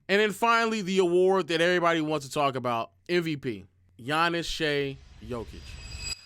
And then finally, the award that everybody wants to talk about, MVP, Giannis Shai Jokic.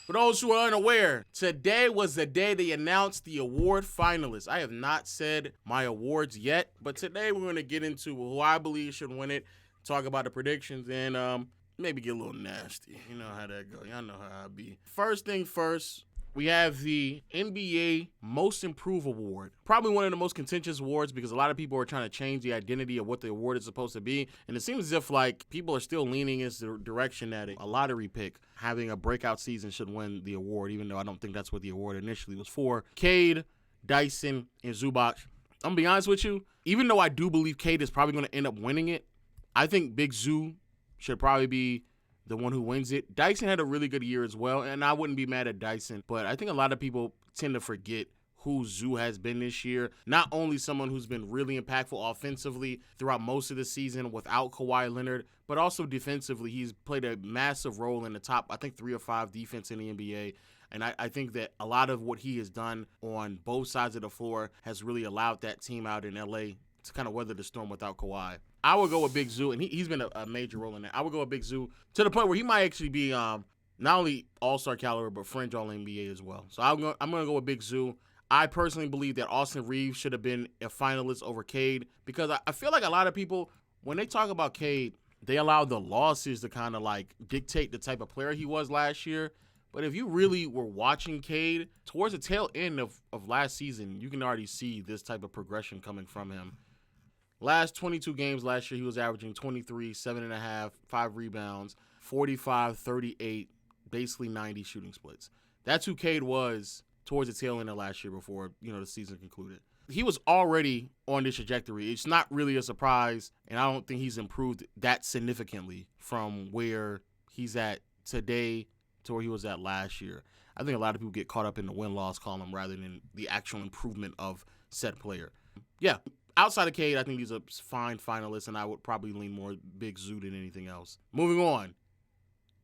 For those who are unaware, today was the day they announced the award finalists. I have not said my awards yet, but today we're going to get into who I believe should win it, talk about the predictions, and maybe get a little nasty. You know how that goes. Y'all know how I be. First thing first, we have the NBA Most Improved Award. Probably one of the most contentious awards because a lot of people are trying to change the identity of what the award is supposed to be. And it seems as if like people are still leaning in the direction that a lottery pick having a breakout season should win the award, even though I don't think that's what the award initially was for. Cade, Dyson, and Zubac. I'm going to be honest with you. Even though I do believe Cade is probably going to end up winning it, I think Big Zoo should probably be the one who wins it. Dyson had a really good year as well, and I wouldn't be mad at Dyson, but I think a lot of people tend to forget who Zoo has been this year. Not only someone who's been really impactful offensively throughout most of the season without Kawhi Leonard, but also defensively. He's played a massive role in the top, I think, 3 or 5 defense in the NBA. And I think that a lot of what he has done on both sides of the floor has really allowed that team out in LA to kind of weather the storm without Kawhi. I would go with Big Zoo, and he's been a major role in that. I would go with Big Zoo to the point where he might actually be not only all-star caliber, but fringe all-NBA as well. So I'm going to go with Big Zoo. I personally believe that Austin Reeves should have been a finalist over Cade because I feel like a lot of people, when they talk about Cade, they allow the losses to kind of like dictate the type of player he was last year. But if you really were watching Cade, towards the tail end of last season, you can already see this type of progression coming from him. Last 22 games last year, he was averaging 23, 7.5, 5 rebounds, 45, 38, basically 90 shooting splits. That's who Cade was towards the tail end of last year before, the season concluded. He was already on this trajectory. It's not really a surprise, and I don't think he's improved that significantly from where he's at today to where he was at last year. I think a lot of people get caught up in the win-loss column rather than the actual improvement of said player. Yeah. Outside of Cade, I think he's a fine finalist, and I would probably lean more Big Zoo than anything else. Moving on.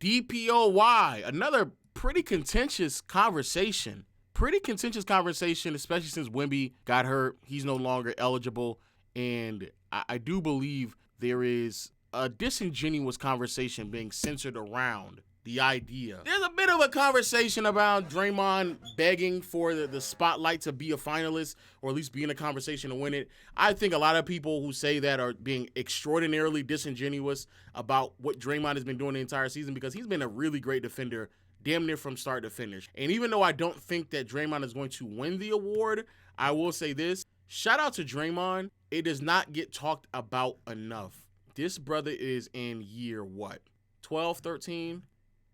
DPOY, another pretty contentious conversation. Especially since Wemby got hurt. He's no longer eligible, and I do believe there is a disingenuous conversation being centered around the idea. There's a bit of a conversation about Draymond begging for the spotlight to be a finalist, or at least be in a conversation to win it. I think a lot of people who say that are being extraordinarily disingenuous about what Draymond has been doing the entire season, because he's been a really great defender damn near from start to finish. And even though I don't think that Draymond is going to win the award, I will say this. Shout out to Draymond. It does not get talked about enough. This brother is in year what? 12, 13?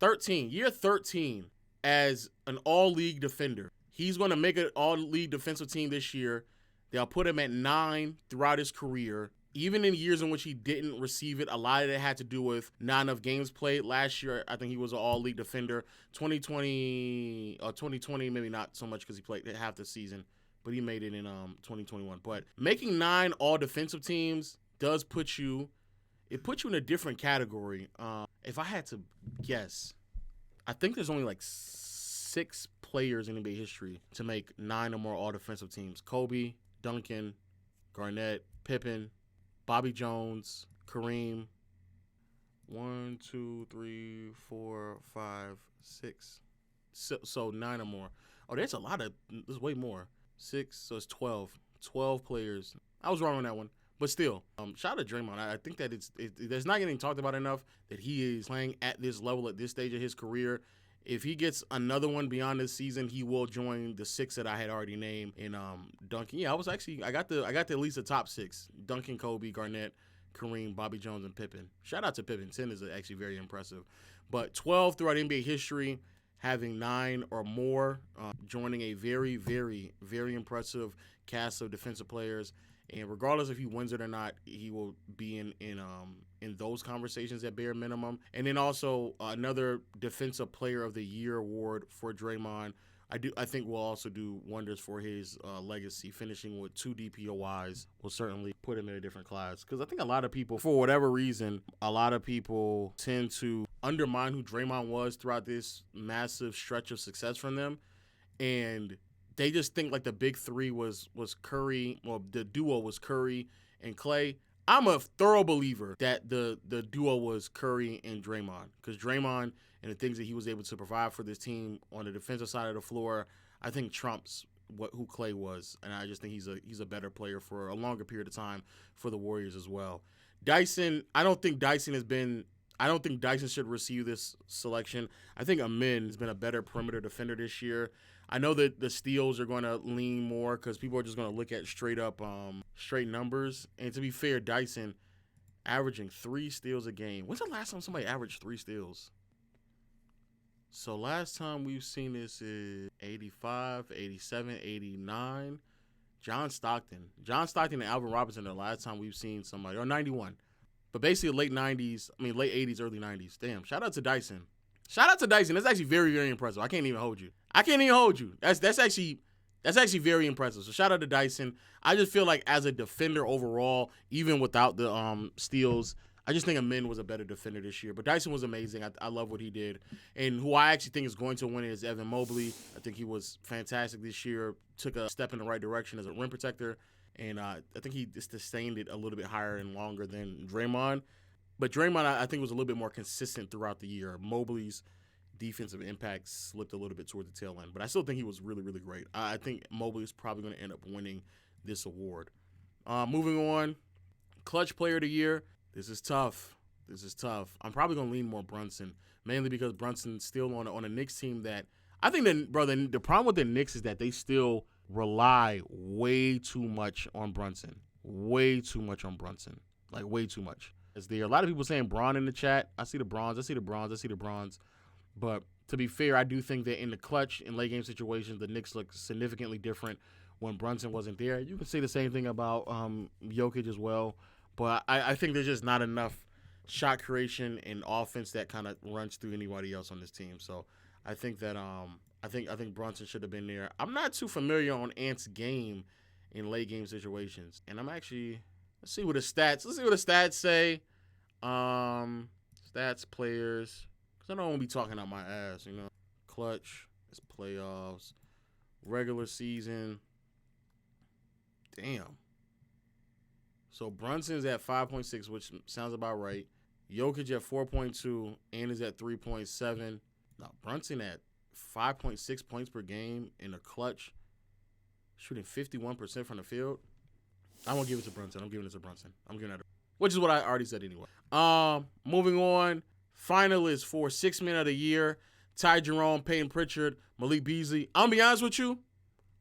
13, year 13 as an all-league defender. He's going to make an all-league defensive team this year. They'll put him at 9 throughout his career. Even in years in which he didn't receive it, a lot of it had to do with not enough games played. Last year, I think he was an all-league defender. 2020, maybe not so much because he played half the season, but he made it in 2021. But making 9 all-defensive teams does put you in a different category. If I had to guess, I think there's only like 6 players in NBA history to make 9 or more all-defensive teams. Kobe, Duncan, Garnett, Pippen, Bobby Jones, Kareem. 1, 2, 3, 4, 5, 6. So 9 or more. Oh, there's way more. 6, so it's 12. 12 players. I was wrong on that one. But still, shout out to Draymond. I think that it's not getting talked about enough that he is playing at this level at this stage of his career. If he gets another one beyond this season, he will join the 6 that I had already named in Duncan. Yeah, I got at least the top 6. Duncan, Kobe, Garnett, Kareem, Bobby Jones, and Pippen. Shout out to Pippen. 10 is actually very impressive. But 12 throughout NBA history, having 9 or more, joining a very, very, very impressive cast of defensive players. And regardless if he wins it or not, he will be in those conversations at bare minimum. And then also another Defensive Player of the Year award for Draymond. I think will also do wonders for his legacy. Finishing with 2 DPOYs will certainly put him in a different class. Because I think a lot of people, for whatever reason, tend to undermine who Draymond was throughout this massive stretch of success from them. And they just think like the big 3 was Curry, well, the duo was Curry and Clay. I'm a thorough believer that the duo was Curry and Draymond, because Draymond and the things that he was able to provide for this team on the defensive side of the floor, I think trumps who Clay was, and I just think he's a better player for a longer period of time for the Warriors as well. Dyson, I don't think Dyson should receive this selection. I think Amin has been a better perimeter defender this year. I know that the steals are going to lean more because people are just going to look at straight numbers. And to be fair, Dyson averaging 3 steals a game. When's the last time somebody averaged 3 steals? So last time we've seen this is 85, 87, 89. John Stockton and Alvin Robinson are the last time we've seen somebody, or 91. But basically late 80s, early 90s. Damn, shout out to Dyson. That's actually very, very impressive. I can't even hold you. That's actually very impressive. So shout out to Dyson. I just feel like as a defender overall, even without the steals, I just think Amin was a better defender this year. But Dyson was amazing. I love what he did. And who I actually think is going to win is Evan Mobley. I think he was fantastic this year. Took a step in the right direction as a rim protector. And I think he sustained it a little bit higher and longer than Draymond. But Draymond, I think, was a little bit more consistent throughout the year. Mobley's defensive impact slipped a little bit toward the tail end. But I still think he was really, really great. I think Mobley is probably going to end up winning this award. Moving on, Clutch Player of the Year. This is tough. I'm probably going to lean more Brunson, mainly because Brunson's still on a Knicks team that I think that, brother, the problem with the Knicks is that they still rely way too much on Brunson. Like, way too much. Is there a lot of people saying Braun in the chat? I see the Bronze. But to be fair, I do think that in the clutch, in late game situations, the Knicks look significantly different when Brunson wasn't there. You can say the same thing about Jokic as well. But I think there's just not enough shot creation and offense that kind of runs through anybody else on this team. So I think that I think Brunson should have been there. I'm not too familiar on Ant's game in late game situations, and I'm actually let's see what the stats say. Stats, players, because I don't want to be talking out my ass, Clutch, it's playoffs, regular season. Damn. So Brunson's at 5.6, which sounds about right. Jokic at 4.2, and is at 3.7. Now Brunson at 5.6 points per game in the clutch, shooting 51% from the field. I won't give it to Brunson. I'm giving it to Brunson. Which is what I already said anyway. Moving on, finalists for Sixth Man of the Year: Ty Jerome, Peyton Pritchard, Malik Beasley. I'm gonna be honest with you,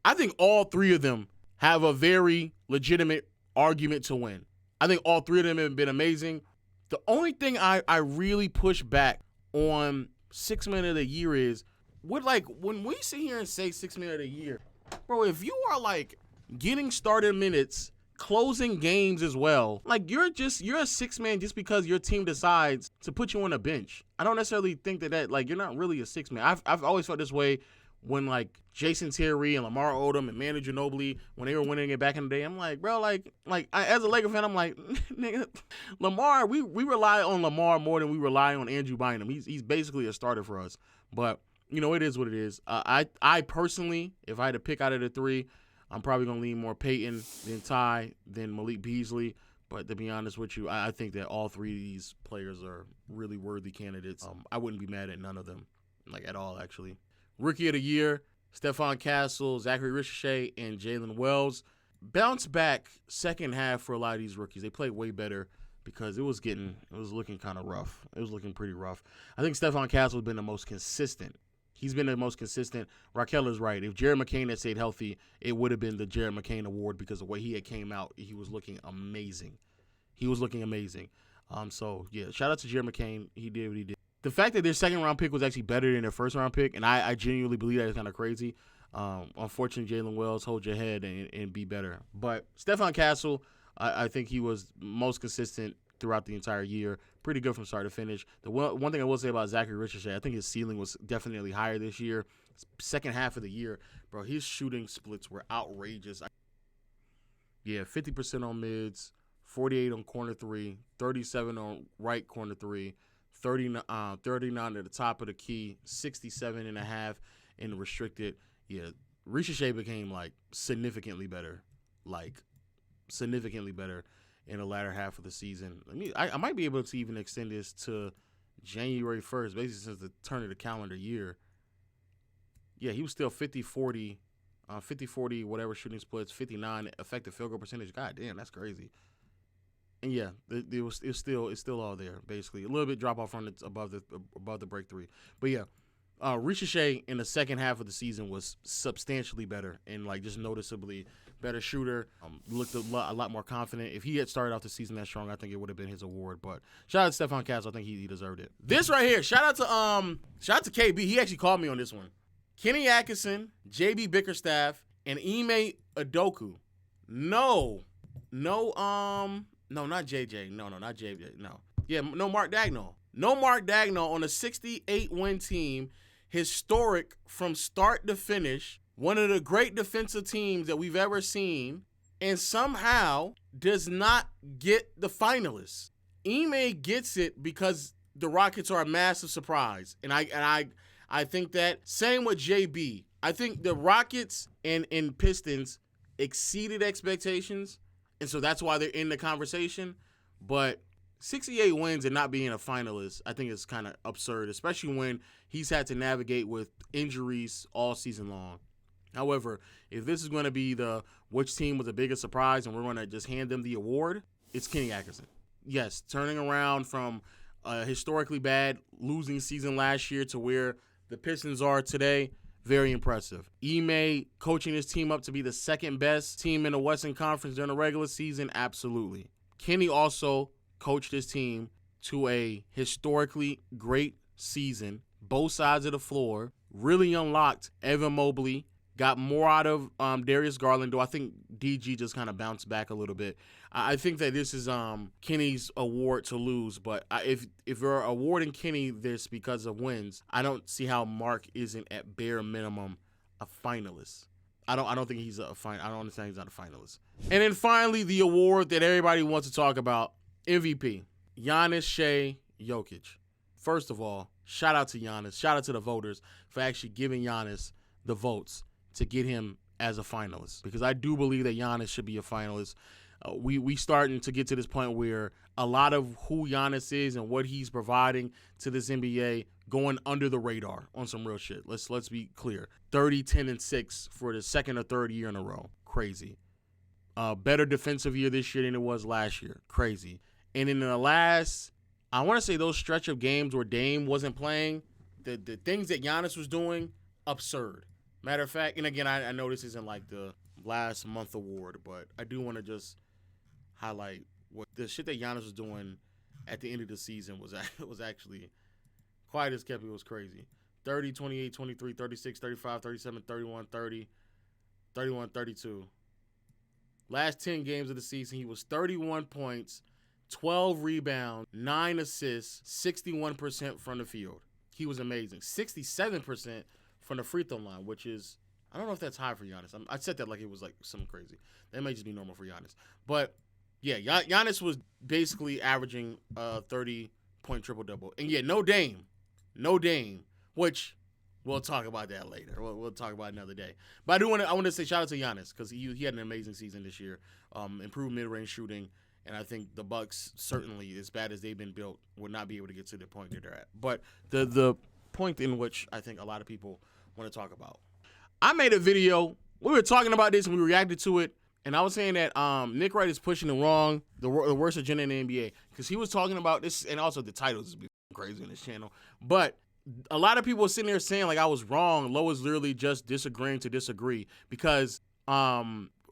I think all 3 of them have a very legitimate argument to win. I think all 3 of them have been amazing. The only thing I really push back on Sixth Man of the Year is when we sit here and say Sixth Man of the Year, bro, if you are getting started minutes, closing games as well, you're a 6 man just because your team decides to put you on a bench. I don't necessarily think that you're not really a 6 man. I've always felt this way when Jason Terry and Lamar Odom and Manu Ginobili, when they were winning it back in the day. I'm like, bro, as a Laker fan, I'm like, nigga, Lamar, we rely on Lamar more than we rely on Andrew Bynum. He's basically a starter for us. But it is what it is. I personally, if I had to pick out of the 3, I'm probably going to lean more Peyton than Ty, than Malik Beasley. But to be honest with you, I think that all 3 of these players are really worthy candidates. I wouldn't be mad at none of them, at all, actually. Rookie of the Year: Stephon Castle, Zachary Ricochet, and Jalen Wells. Bounce back second half for a lot of these rookies. They played way better because it was looking kind of rough. It was looking pretty rough. I think Stephon Castle has been the most consistent. He's been the most consistent. Raquel is right. If Jared McCain had stayed healthy, it would have been the Jared McCain Award because the way he had came out, he was looking amazing. So, yeah, shout out to Jared McCain. He did what he did. The fact that their second-round pick was actually better than their first-round pick, and I genuinely believe that is kind of crazy. Unfortunately, Jalen Wells, hold your head and be better. But Stephon Castle, I think he was most consistent throughout the entire year. Pretty good from start to finish. The one thing I will say about Zachary Ricochet, I think his ceiling was definitely higher this year. Second half of the year, bro, his shooting splits were outrageous. 50% on mids, 48 on corner 3, 37 on right corner 3, 39 at the top of the key, 67.5 in the restricted. Yeah, Ricochet became significantly better. in the latter half of the season. I might be able to even extend this to January 1st, basically since the turn of the calendar year. Yeah, he was still 50-40, whatever shooting splits, 59 effective field goal percentage. God damn, that's crazy. And yeah, it's still all there basically. A little bit drop off from above the break three, but yeah. Ricoche in the second half of the season was substantially better and like just noticeably better shooter. Looked a lot more confident. If he had started off the season that strong, I think it would have been his award. But shout out to Stephon Castle. I think he deserved it. This right here, shout out to KB. He actually called me on this one. Kenny Atkinson, JB Bickerstaff, and Ime Udoka. No, not JJ. No, not JJ. No. Yeah, no Mark Daigneault. No Mark Daigneault on a 68-win team, historic from start to finish, one of the great defensive teams that we've ever seen, and somehow does not get the finalists. Ime gets it because the Rockets are a massive surprise, and I think that same with JB. I think the Rockets and Pistons exceeded expectations, and so that's why they're in the conversation. But 68 wins and not being a finalist, I think is kind of absurd, especially when he's had to navigate with injuries all season long. However, if this is going to be the which team was the biggest surprise and we're going to just hand them the award, it's Kenny Atkinson. Yes, turning around from a historically bad losing season last year to where the Pistons are today, very impressive. Ime coaching his team up to be the second best team in the Western Conference during the regular season, absolutely. Kenny also coached his team to a historically great season, both sides of the floor, really unlocked Evan Mobley, got more out of Darius Garland, though I think DG just kind of bounced back a little bit. I think that this is Kenny's award to lose, but if you're awarding Kenny this because of wins, I don't see how Mark isn't at bare minimum a finalist. I don't think he's I don't understand he's not a finalist. And then finally, the award that everybody wants to talk about, MVP, Giannis Shai Jokic. First of all, shout out to Giannis. Shout out to the voters for actually giving Giannis the votes to get him as a finalist, because I do believe that Giannis should be a finalist. We starting to get to this point where a lot of who Giannis is and what he's providing to this NBA going under the radar on some real shit. Let's be clear. 30, 10, and 6 for the second or third year in a row. Crazy. Better defensive year this year than it was last year. Crazy. And in the last, I want to say those stretch of games where Dame wasn't playing, the things that Giannis was doing, absurd. Matter of fact, and again, I know this isn't like the last month award, but I do want to just highlight what the shit that Giannis was doing at the end of the season was actually quite as kept. It was crazy. 30, 28, 23, 36, 35, 37, 31, 30, 31, 32. Last 10 games of the season, he was 31 points, 12 rebounds, 9 assists, 61% from the field. He was amazing. 67% from the free throw line, which is, I don't know if that's high for Giannis. I said that like it was like something crazy. That may just be normal for Giannis. But yeah, Giannis was basically averaging a 30-point triple-double. And yeah, no Dame, which we'll talk about that later. We'll talk about it another day. But I want to say shout out to Giannis because he had an amazing season this year. Improved mid-range shooting, and I think the Bucks, certainly as bad as they've been built, would not be able to get to the point that they're at. But the point in which I think a lot of people want to talk about. I made a video. We were talking about this and we reacted to it. And I was saying that Nick Wright is pushing the worst agenda in the NBA. Because he was talking about this, and also the titles is crazy on this channel. But a lot of people were sitting there saying like I was wrong. Lo was literally just disagreeing to disagree. Because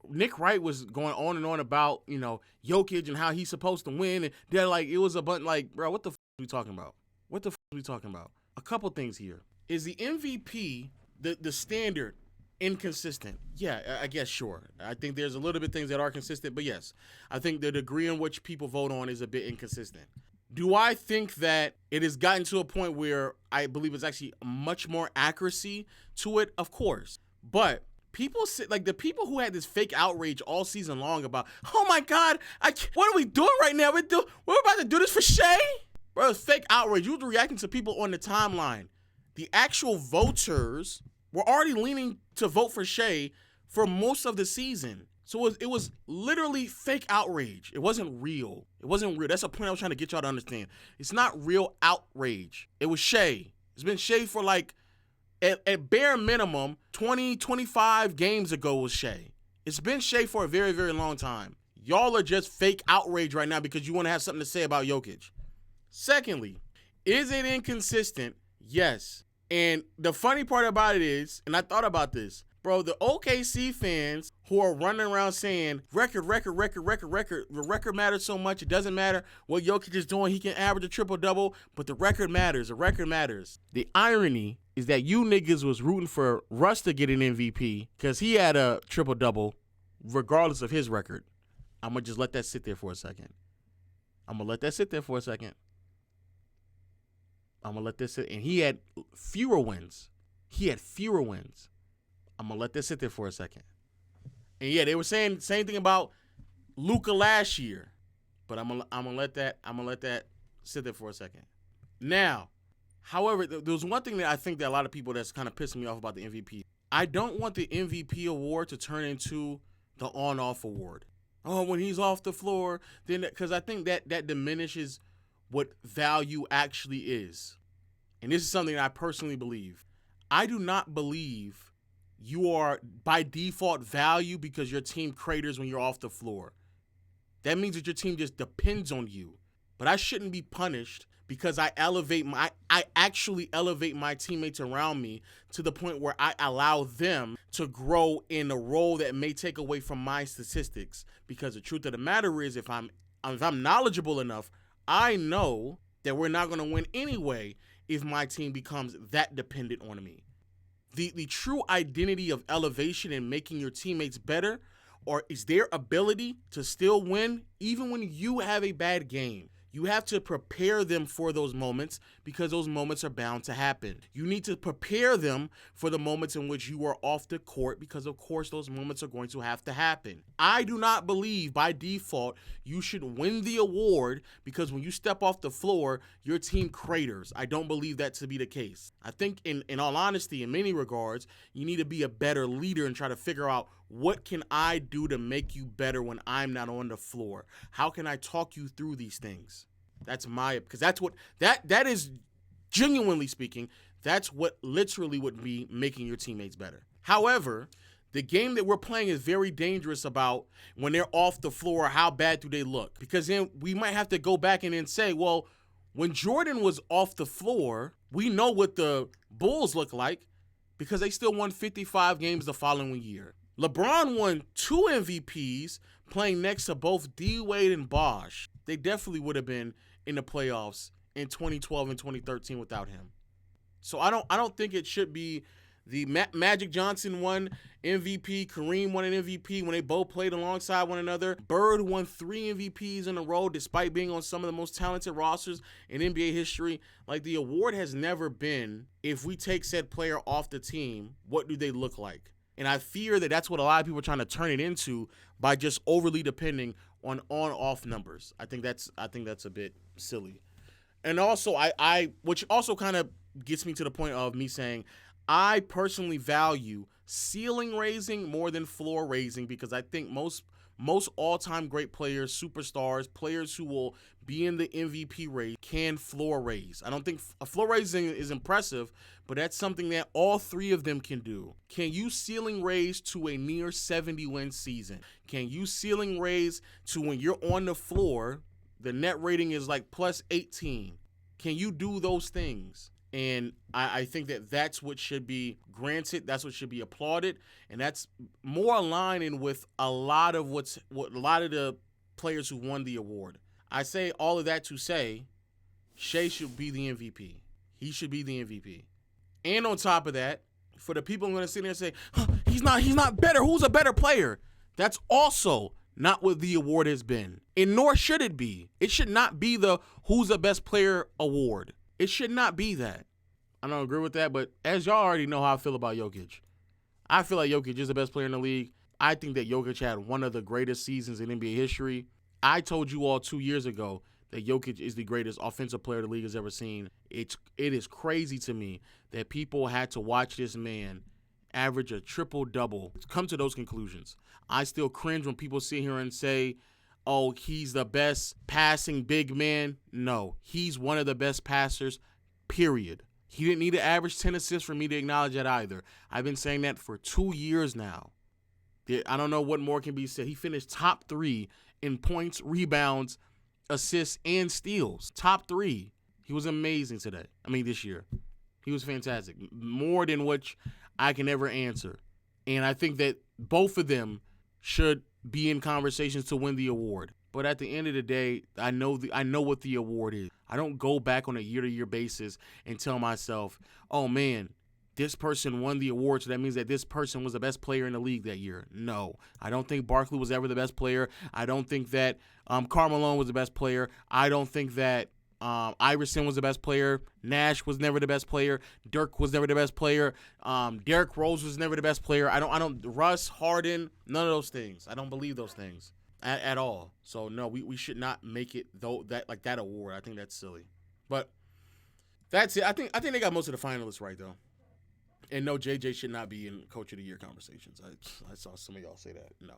Nick Wright was going on and on about, Jokic and how he's supposed to win. And they're like, it was a bunch like, bro, what the f*** are we talking about? What the f*** are we talking about? A couple things here. Is the MVP the standard inconsistent? Yeah, I guess sure. I think there's a little bit things that are consistent, but yes, I think the degree in which people vote on is a bit inconsistent. Do I think that it has gotten to a point where I believe it's actually much more accuracy to it? Of course. But people like the people who had this fake outrage all season long about, oh my God, what are we doing right now? We're about to do this for Shai? Bro, it's fake outrage. You were reacting to people on the timeline. The actual voters were already leaning to vote for Shai for most of the season. So it was literally fake outrage. It wasn't real. It wasn't real. That's a point I was trying to get y'all to understand. It's not real outrage. It was shade. It's been shade for like, at bare minimum, 20, 25 games ago was shade. It's been shade for a very, very long time. Y'all are just fake outrage right now because you want to have something to say about Jokic. Secondly, is it inconsistent? Yes. And the funny part about it is, and I thought about this, bro, the OKC fans who are running around saying, record, the record matters so much, it doesn't matter what Jokic is doing, he can average a triple-double, but the record matters, The irony is that you niggas was rooting for Russ to get an MVP because he had a triple-double regardless of his record. I'm going to just let that sit there for a second. I'm going to let this sit, and he had fewer wins. I'm going to let this sit there for a second. And yeah, they were saying the same thing about Luka last year. But I'm gonna let that sit there for a second. Now, however, there was one thing that I think that a lot of people that's kind of pissing me off about the MVP. I don't want the MVP award to turn into the on-off award. Oh, when he's off the floor, then because I think that diminishes what value actually is. And this is something that I personally believe. I do not believe you are by default value because your team craters when you're off the floor. That means that your team just depends on you. But I shouldn't be punished because I actually elevate my teammates around me to the point where I allow them to grow in a role that may take away from my statistics. Because the truth of the matter is, if I'm knowledgeable enough, I know that we're not going to win anyway if my team becomes that dependent on me. The true identity of elevation and making your teammates better, or is their ability to still win even when you have a bad game. You have to prepare them for those moments because those moments are bound to happen. You need to prepare them for the moments in which you are off the court because, of course, those moments are going to have to happen. I do not believe by default you should win the award because when you step off the floor, your team craters. I don't believe that to be the case. I think in all honesty, in many regards, you need to be a better leader and try to figure out what can I do to make you better when I'm not on the floor? How can I talk you through these things? Because that's what, that is, genuinely speaking, that's what literally would be making your teammates better. However, the game that we're playing is very dangerous about when they're off the floor, how bad do they look? Because then we might have to go back and then say, well, when Jordan was off the floor, we know what the Bulls look like because they still won 55 games the following year. LeBron won 2 MVPs playing next to both D-Wade and Bosh. They definitely would have been in the playoffs in 2012 and 2013 without him. So I don't think it should be the Magic Johnson won MVP, Kareem won an MVP when they both played alongside one another. Bird won 3 MVPs in a row despite being on some of the most talented rosters in NBA history. Like, the award has never been, if we take said player off the team, what do they look like? And I fear that that's what a lot of people are trying to turn it into by just overly depending on on-off numbers. I think that's a bit silly. And also, which also kind of gets me to the point of me saying, I personally value ceiling raising more than floor raising because I think most all-time great players, superstars, players who will be in the MVP race can floor raise. I don't think a floor raising is impressive, but that's something that all 3 of them can do. Can you ceiling raise to a near 70-win season? Can you ceiling raise to when you're on the floor, the net rating is like plus 18? Can you do those things? And I think that that's what should be granted. That's what should be applauded. And that's more aligning with a lot of a lot of the players who won the award. I say all of that to say Shai should be the MVP. He should be the MVP. And on top of that, for the people who are going to sit there and say, he's not better. Who's a better player? That's also not what the award has been. And nor should it be. It should not be the who's the best player award. It should not be that. I don't agree with that, but as y'all already know how I feel about Jokic. I feel like Jokic is the best player in the league. I think that Jokic had one of the greatest seasons in NBA history. I told you all 2 years ago that Jokic is the greatest offensive player the league has ever seen. It is crazy to me that people had to watch this man average a triple-double to come to those conclusions. I still cringe when people sit here and say, oh, he's the best passing big man. No, he's one of the best passers, period. He didn't need to average 10 assists for me to acknowledge that either. I've been saying that for 2 years now. I don't know what more can be said. He finished top 3 in points, rebounds, assists, and steals. Top 3. He was amazing this year. He was fantastic. More than which I can ever answer. And I think that both of them should be in conversations to win the award. But at the end of the day, I know what the award is. I don't go back on a year-to-year basis and tell myself, oh, man, this person won the award, so that means that this person was the best player in the league that year. No, I don't think Barkley was ever the best player. I don't think that Karl Malone was the best player. I don't think that Iverson was the best player. Nash was never the best player. Dirk was never the best player. Derrick Rose was never the best player. I don't. Russ, Harden, none of those things. I don't believe those things at all. So no, we should not make it that award. I think that's silly. But that's it. I think they got most of the finalists right though. And no, JJ should not be in Coach of the Year conversations. I saw some of y'all say that. No.